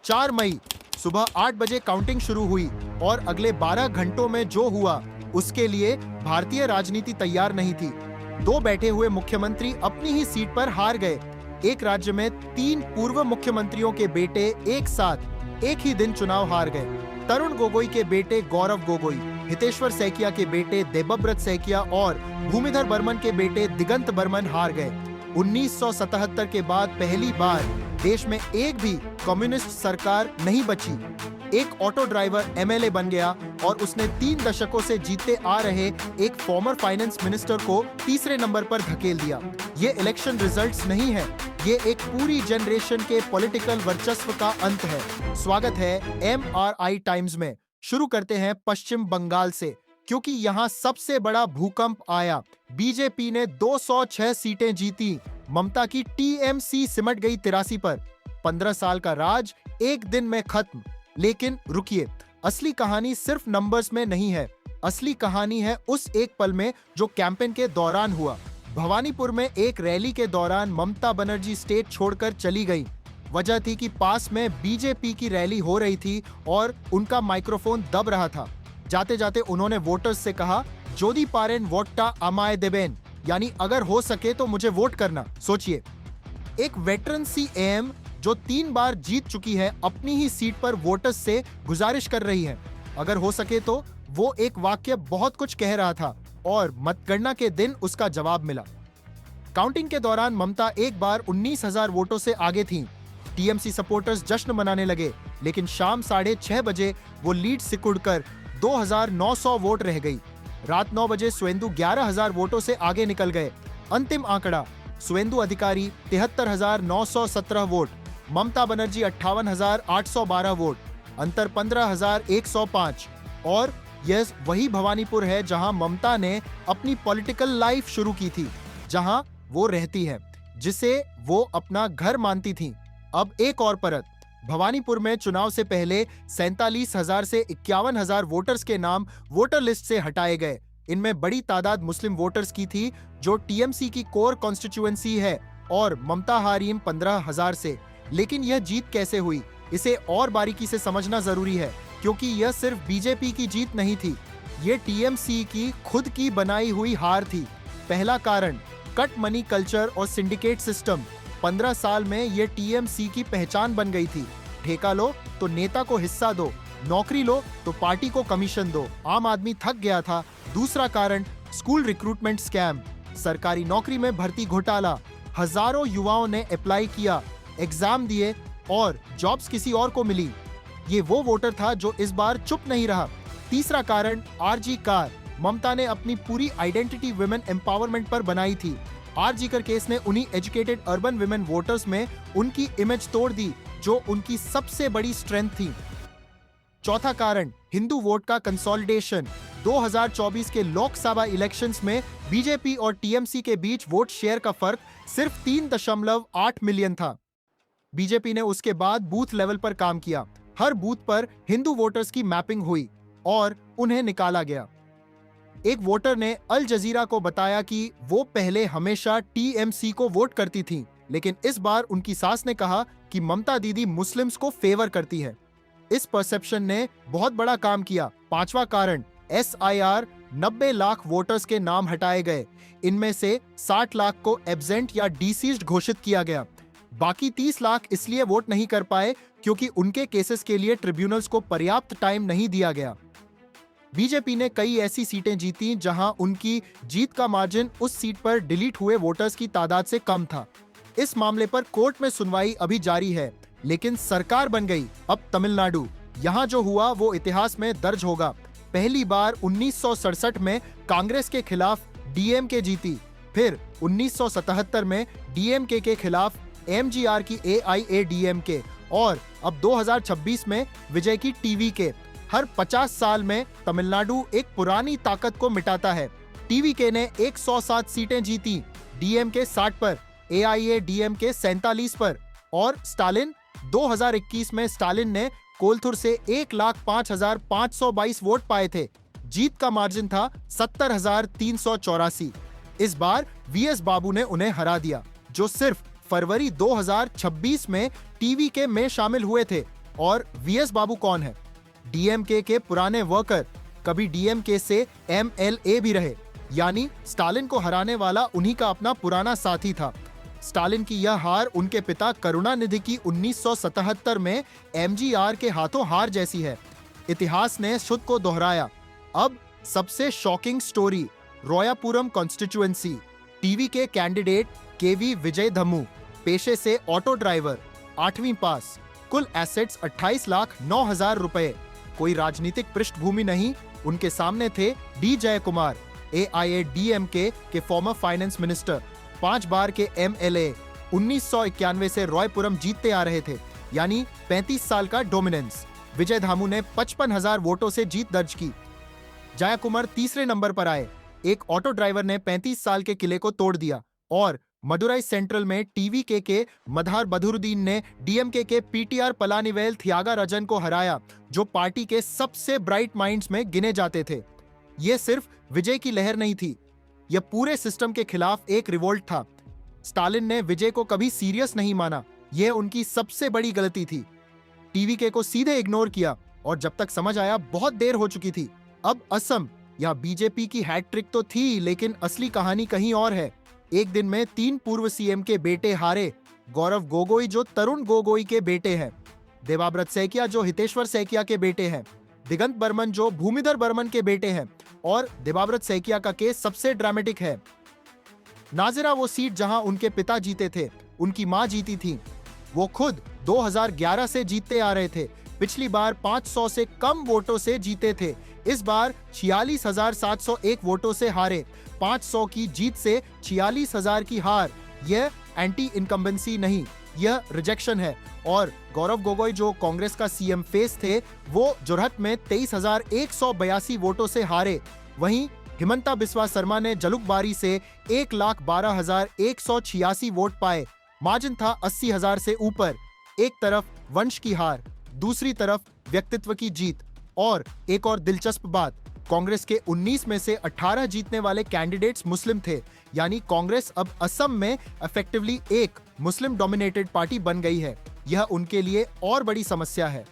4 मई सुबह 8 बजे काउंटिंग शुरू हुई और अगले 12 घंटों में जो हुआ उसके लिए भारतीय राजनीति तैयार नहीं थी। 2 बैठे हुए मुख्यमंत्री अपनी ही सीट पर हार गए। एक राज्य में 3 पूर्व मुख्यमंत्रियों के बेटे एक साथ एक ही दिन चुनाव हार गए। तरुण गोगोई के बेटे गौरव गोगोई, हितेश्वर सैकिया के बेटे देबब्रत सैकिया और भूमिधर बर्मन के बेटे दिगंत बर्मन हार गए। 1977 के बाद पहली बार देश में एक भी कम्युनिस्ट सरकार नहीं बची। एक ऑटो ड्राइवर एमएलए बन गया और उसने 3 दशकों से जीते आ रहे एक फॉर्मर फाइनेंस मिनिस्टर को तीसरे नंबर पर धकेल दिया। ये इलेक्शन रिजल्ट्स नहीं है, ये एक पूरी जनरेशन के पॉलिटिकल वर्चस्व का अंत है। स्वागत है MRI टाइम्स में। शुरू करते हैं पश्चिम बंगाल से, क्योंकि यहाँ सबसे बड़ा भूकंप आया। बीजेपी ने 206 सीटें जीती। ममता की टीएमसी सिमट गई 83 पर। 15 साल का राज एक दिन में खत्म। लेकिन रुकिए, असली कहानी सिर्फ नंबर्स में नहीं है। असली कहानी है उस एक पल में जो कैंपेन के दौरान हुआ। भवानीपुर में एक रैली के दौरान ममता बनर्जी स्टेज छोड़कर चली गई। वजह थी कि पास में बीजेपी की रैली हो रही थी और उनका माइक्रोफोन दब रहा था। जाते जाते उन्होंने वोटर्स से कहा, जोदी पारेन वोट्टा अमाय देबेन, यानी अगर हो सके तो मुझे वोट करना। सोचिए, एक वेटरन CM जो 3 बार जीत चुकी है अपनी ही सीट पर वोटर्स से गुजारिश कर रही है, अगर हो सके तो। वो एक वाक्य बहुत कुछ कह रहा था और मतगणना के दिन उसका जवाब मिला। काउंटिंग के दौरान ममता एक बार 19,000 वोटों से आगे थीं। टीएमसी सपोर्टर्स जश्न मनाने लगे, लेकिन शाम 6:30 बजे वो लीड सिकुड़कर 2,900 वोट रह गई। रात 9 बजे सुवेंदु 11,000 वोटों से आगे निकल गए। अंतिम आंकड़ा, सुवेंदु अधिकारी 73,917 वोट, ममता बनर्जी 58,812 वोट, अंतर 15,105। और यह वही भवानीपुर है जहां ममता ने अपनी पॉलिटिकल लाइफ शुरू की थी, जहां वो रहती है, जिसे वो अपना घर मानती थी। अब एक और परत, भवानीपुर में चुनाव से पहले 47,000 से 51,000 वोटर्स के नाम वोटर लिस्ट से हटाए गए। इनमें बड़ी तादाद मुस्लिम वोटर्स की थी, जो टीएमसी की कोर कॉन्स्टिट्यूएंसी है, और ममता हारीम 15,000 से। लेकिन यह जीत कैसे हुई, इसे और बारीकी से समझना जरूरी है, क्योंकि यह सिर्फ बीजेपी की जीत नहीं थी, ये टीएमसी की खुद की बनाई हुई हार थी। पहला कारण, कट मनी कल्चर और सिंडिकेट सिस्टम। 15 साल में ये टीएमसी की पहचान बन गई थी। ठेका लो तो नेता को हिस्सा दो, नौकरी लो तो पार्टी को कमीशन दो। आम आदमी थक गया था। दूसरा कारण, स्कूल रिक्रूटमेंट स्कैम, सरकारी नौकरी में भर्ती घोटाला। हजारों युवाओं ने अप्लाई किया, एग्जाम दिए और जॉब्स किसी और को मिली। ये वो वोटर था जो इस बार चुप नहीं रहा। तीसरा कारण, आरजी कार। ममता ने अपनी पूरी आइडेंटिटी वुमेन एम्पावरमेंट पर बनाई थी। आरजी कर केस ने उन्हीं एजुकेटेड अर्बन वुमेन वोटर्स में उनकी इमेज तोड़ दी, जो उनकी सबसे बड़ी स्ट्रेंथ थी। चौथा कारण, हिंदू वोट का कंसोलिडेशन। 2024 के लोकसभा इलेक्शंस में बीजेपी और टीएमसी के बीच वोट शेयर का फर्क सिर्फ 3.8 मिलियन था। बीजेपी ने उसके बाद बूथ लेवल पर काम किया। हर बूथ पर हिंदू वोटर्स की मैपिंग हुई और उन्हें निकाला गया। एक वोटर ने अल जजीरा को बताया कि वो पहले हमेशा टीएमसी को वोट करती थी, लेकिन इस बार उनकी सास ने कहा कि ममता दीदी मुस्लिम्स को फेवर करती है। इस परसेप्शन ने बहुत बड़ा काम किया। पांचवा कारण, SIR, 90 लाख वोटर्स के नाम हटाए गए। इनमें से 60 लाख को एब्सेंट या डिसीज्ड घोषित किया गया। बाकी 30 लाख इसलिए वोट नहीं कर पाए क्योंकि उनके केसेस के लिए ट्रिब्यूनल्स को पर्याप्त टाइम नहीं दिया गया। बीजेपी ने कई ऐसी सीटें जीती जहां उनकी जीत का मार्जिन उस सीट पर डिलीट हुए वोटर्स की तादाद से कम था। इस मामले पर कोर्ट में सुनवाई अभी जारी है, लेकिन सरकार बन गई। अब तमिलनाडु, यहां जो हुआ वो इतिहास में दर्ज होगा। पहली बार 1967 में कांग्रेस के खिलाफ डीएमके जीती, फिर 1977 में डीएमके के खिलाफ एमजीआर की AIADMK, और अब 2026 में विजय की टीवीके। हर 50 साल में तमिलनाडु एक पुरानी ताकत को मिटाता है। टीवीके ने 107 सीटें जीती, डीएमके 60 पर, AIADMK 47 पर, और स्टालिन 2021 में स्टालिन ने कोलथुर से 1,05,522 वोट पाए थे। जीत का मार्जिन था 70,384। इस बार VS बाबू ने उन्हें हरा दिया, जो सिर्फ फरवरी 2026 में टीवीके में शामिल हुए थे। और वीएस बाबू कौन है? डीएमके के पुराने वर्कर, कभी डीएमके से एमएलए भी रहे, यानी स्टालिन को हराने वाला उन्हीं का अपना पुराना साथी था। स्टालिन की यह हार उनके पिता करुणानिधि की 1977 में एमजीआर के हाथों हार जैसी है। इतिहास ने शुद्ध को दोहराया। अब सबसे shocking story, Royapuram constituency, TV के कैंडिडेट केवी विजय धम्मू, पेशे से ऑटो ड्राइवर, 8वीं पास, कुल एसेट्स 28,09,000 रुपए, कोई राजनीतिक पृष्ठभूमि नहीं। उनके सामने थे डी जयकुमार, एआईएडीएमके के फॉर्मर फाइनेंस मिनिस्टर, 5 बार के एमएलए, 1991 से रोयपुरम जीतते आ रहे थे, यानी 35 साल का डोमिनेंस। विजय धामू ने 55,000 वोटों से जीत दर्ज की। जयकुमार तीसरे नंबर पर आए। एक ऑटो ड्राइवर ने 35 साल के किले को तोड़ दिया और मदुराई सेंट्रल में टीवीके के मधार बदरुद्दीन ने डीएमके के पीटीआर पलानीवेल थियागाराजन को हराया, जो पार्टी के सबसे ब्राइट माइंड्स में गिने जाते थे। यह सिर्फ विजय की लहर नहीं थी, यह पूरे सिस्टम के खिलाफ एक रिवोल्ट था। स्टालिन ने विजय को कभी सीरियस नहीं माना, यह उनकी सबसे बड़ी गलती थी। टीवीके को सीधे इग्नोर किया और जब तक समझ आया बहुत देर हो चुकी थी। अब असम या बीजेपी की हैट्रिक तो थी, लेकिन असली कहानी कहीं और है। एक दिन में 3 पूर्व सीएम के बेटे हारे। गौरव गोगोई जो तरुण गोगोई के बेटे हैं, देवाब्रत सैकिया जो हितेश्वर सैकिया के बेटे हैं, दिगंत बर्मन जो भूमिधर बर्मन के बेटे हैं। और देवाब्रत सैकिया का केस सबसे ड्रामेटिक है। नाजिरा वो सीट जहां उनके पिता जीते थे, उनकी मां जीती थी। वो खुद 2011 से जीतते आ रहे थे। पिछली बार 500 से कम वोटों से जीते थे, इस बार 46,701 वोटों से हारे। 500 की जीत से 46,000 की हार, यह एंटी इनकम्बेंसी नहीं, यह रिजेक्शन है। और गौरव गोगोई जो कांग्रेस का सीएम फेस थे, वो जोरहट में 23,182 वोटों से हारे। वहीं हिमंता बिस्वा शर्मा ने जलुकबारी से 1,12,186 वोट पाए। मार्जिन था 80,000 से ऊपर। एक तरफ वंश की हार, दूसरी तरफ व्यक्तित्व की जीत। और एक और दिलचस्प बात, कांग्रेस के 19 में से 18 जीतने वाले कैंडिडेट्स मुस्लिम थे, यानी कांग्रेस अब असम में इफेक्टिवली एक मुस्लिम डोमिनेटेड पार्टी बन गई है। यह उनके लिए और बड़ी समस्या है।